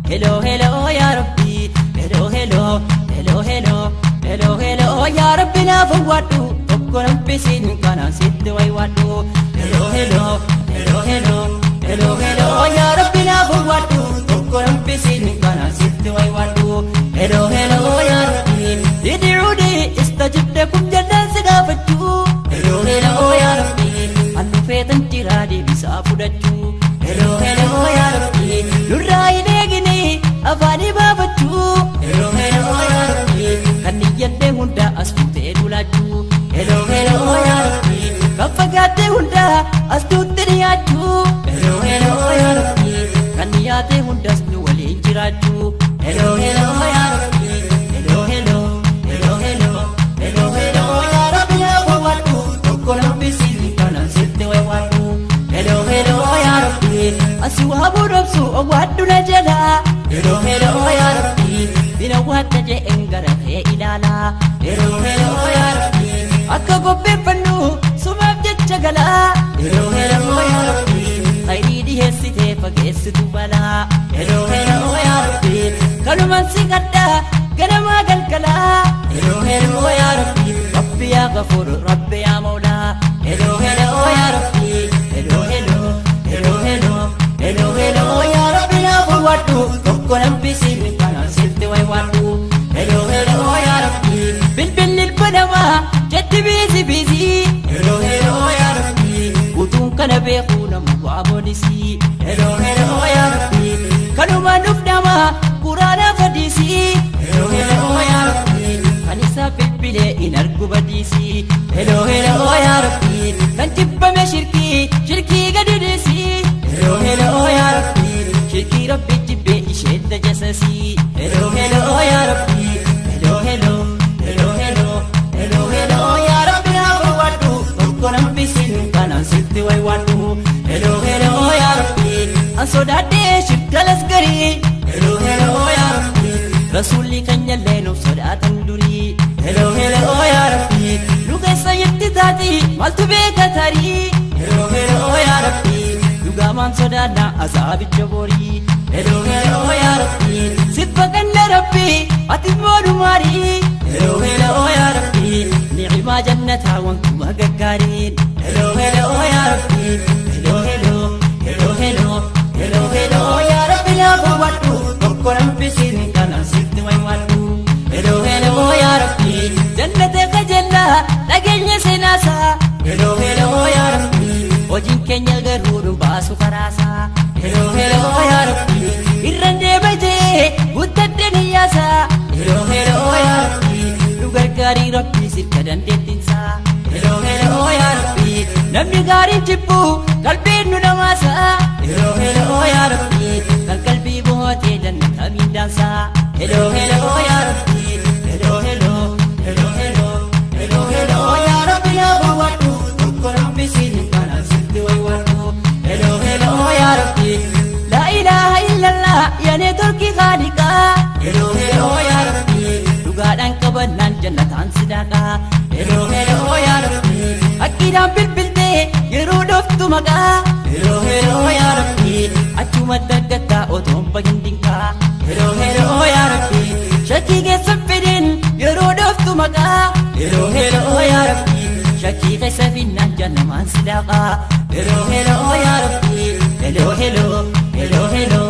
hello hello ya rabbi hello hello hello hello hello hello ya rabbi na fawadu tokkoram pisin kana sitte way wadu hello hello hello hello hello hello ya rabbi na fawadu tokkoram pisin kana sitte way wadu hello hello ya rabbi id'udi istajib lakum jannan sidafatu hello hello ya rabbi annu fetan tirade bisa fudatu hello hello ya rabbi nurrai negini afani babatu hello hello ya rabbi kaniyate hunda astute dulatu hello hello ya rabbi kafagate hunda astute riyatu hello hello ya rabbi kaniyate hunda astu wali jiratu hello hello ya rabbi hello hello hello hello hello hello ya rabbi ya fawadu tokkoram pisin kana sitte way wadu hello hello ya rabbi aswabu rabsu wadu najala hello hello ya rabbi bina wata je engara te ilala hello hello ya rabbi akka gobbe pannu sumab jechagala hello hello ya rabbi khairi di hesite fagesitu bala hello hello ya rabbi kaluman sigadda ganama galkala hello hello ya rabbi rabbi ya ghafur rabbi ya maula hello hello ya rabbi hello hello hello hello hello hello ya rabbi na fawadu tokkoram pisin kana sitte way wadu hello hello ya rabbi bil bil banama jatti busy busy hello hello ya rabbi utun kana be khuna mabonisi hello hello ya rabbi kanuma nufdama qur'ana fadisi hello hello ya rabbi kanisa bilbile inargu badisi hello hello ya rabbi kan tibbame shirki gadidisi hello hello ya rabbi shirki rabbi tibbe ishedda jasasi hello hello ya rabbi hello hello hello hello hello hello ya rabbi na fawadu tokkoram pisin kana sitte way wadu hello hello ya rabbi asodade shirkalas gari hello hello ya rabbi rasuli kanyalle no sodatan duri hello hello ya rabbi luga sayyidi tati maltu bekatari hello hello ya rabbi luga man sodana azabi jabori hello hello ya rabbi sifakanna rabbi atimodu mari hello hello ya rabbi ni'ma jannata wa kuma gaggarin hello hello ya rabbi hello hello hello hello hello hello ya rabbi na fawadu tokkoram pisin kana sitte way wadu hello hello ya rabbi jannate kajalla lagenya senasa hello hello ya rabbi ojin kenya garuru basu farasa hello hello ya rabbi irrande baje uttadde niyasa hello hello ya rabbi lugar gari rabbi sirkadan detinsa hello hello ya rabbi namni gari jibbu qalbin nu namasa hello hello ya rabbi kan qalbi bote jannat amin dansa hello hello ya rabbi hello hello hello hello hello hello ya rabbi ya fawadu tokkoram pisin kana sitte way wadu hello hello ya rabbi la ilaha illallah ya ne turki khaliqa hello hello ya rabbi dugadan kabanan jannatan sidaka hello hello ya rabbi akidan bilbilte yeru doftu maga hello hello ya rabbi achuma daggata otom bagindinka hello hello ya rabbi shaki ge safidin yeru doftu maga hello hello ya rabbi shaki ge safinan jannaman sidaka hello hello ya rabbi hello hello hello hello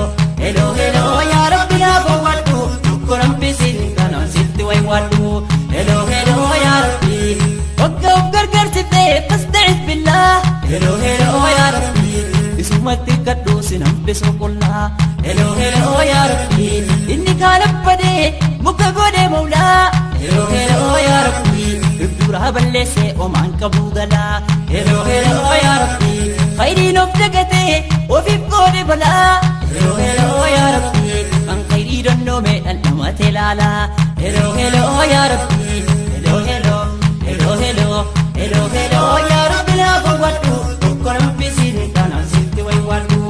hello hello ya rabbi na fawadu tokkoram pisin kana sitte way wadu hello hello ya rabbi وقف قرقر ستة فاستعذ بالله hello hello ya rabbi isumatti kaddusi nambisu kulla hello hello ya rabbi inni kana bade muka gode maula hello hello ya rabbi ibdura ballese oman kabugala hello hello ya rabbi khairi nofdagate ofi gode bala hello hello ya rabbi kan khairi donno me dan namate lala hello hello ya rabbi hello hello hello hello hello hello ya rabbi na fawadu tokkoram pisin kana sitte way wadu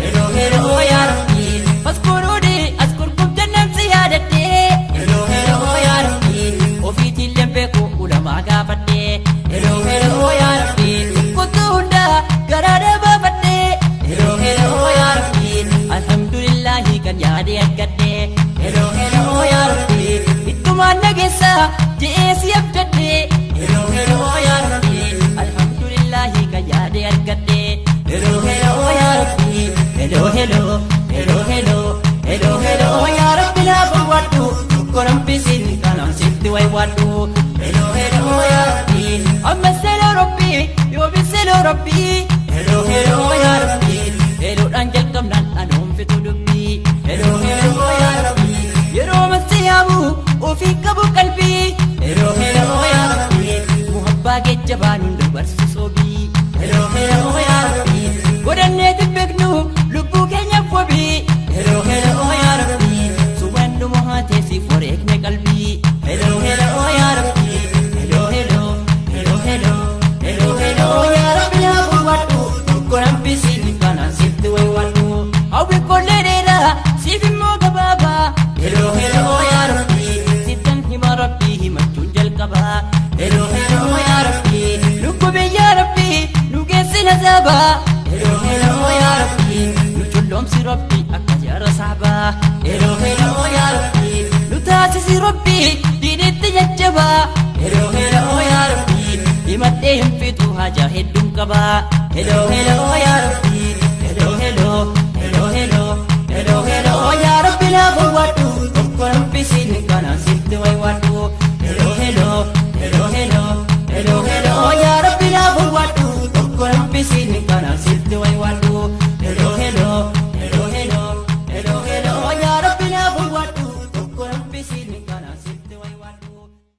hello hello ya rabbi faskurudi askurkum jannat ziyadati hello hello ya rabbi ofiti lembe ko ulama gafate hello hello ya rabbi kutunda garada bafate hello hello ya rabbi alhamdulillah kan yadi jeesi abdadde heloo heloo yaa rabbi alhamdulillahi kayyaade argadde heloo heloo yaa rabbi heloo heloo heloo heloo heloo heloo yaa rabbi naaf waddu tokkoon bisin kanaan sitti way waddu heloo heloo yaa rabbi amma seloo rabbi yoo biseloo rabbi heloo heloo yaa rabbi heloo dhaan jalqabnaan anoon fitu dubbi heloo heloo yaa rabbi yeroo masiyaamu ofii qabu qalbii heloo heloo yaa rabbi muhabbaa geejjabaan hunda barsiisoobii heloo heloo yaa rabbi godhanneeti beeknu lubbuu keenya fobii heloo heloo yaa rabbi subannu mohateesi foreekne qalbii heloo heloo yaa rabbi heloo heloo heloo heloo heloo heloo yaa rabbi naaf waddu tokkoon hambisiin kanaan sitti way waddu hawwi kollee dheeraa siif immoo gabaabaa heloo heloo yaa rabbi sittan hima rabbii himachuun jalqabaa heloo heloo yaa rabbi lubbube yaa rabbi nu geessina zaabaa heloo heloo yaa rabbi nu culloomsi rabbi akka jaara saabaa heloo heloo yaa rabbi nu taasisi rabbi diinitti jajjabaa heloo heloo yaa rabbi himadhee hin fixu haja hedduun qabaa heloo heloo yaa rabbi heloo heloo heloo heloo heloo heloo yaa rabbi naaf waddu tokkoon hambisiin kanaan sitti way waddu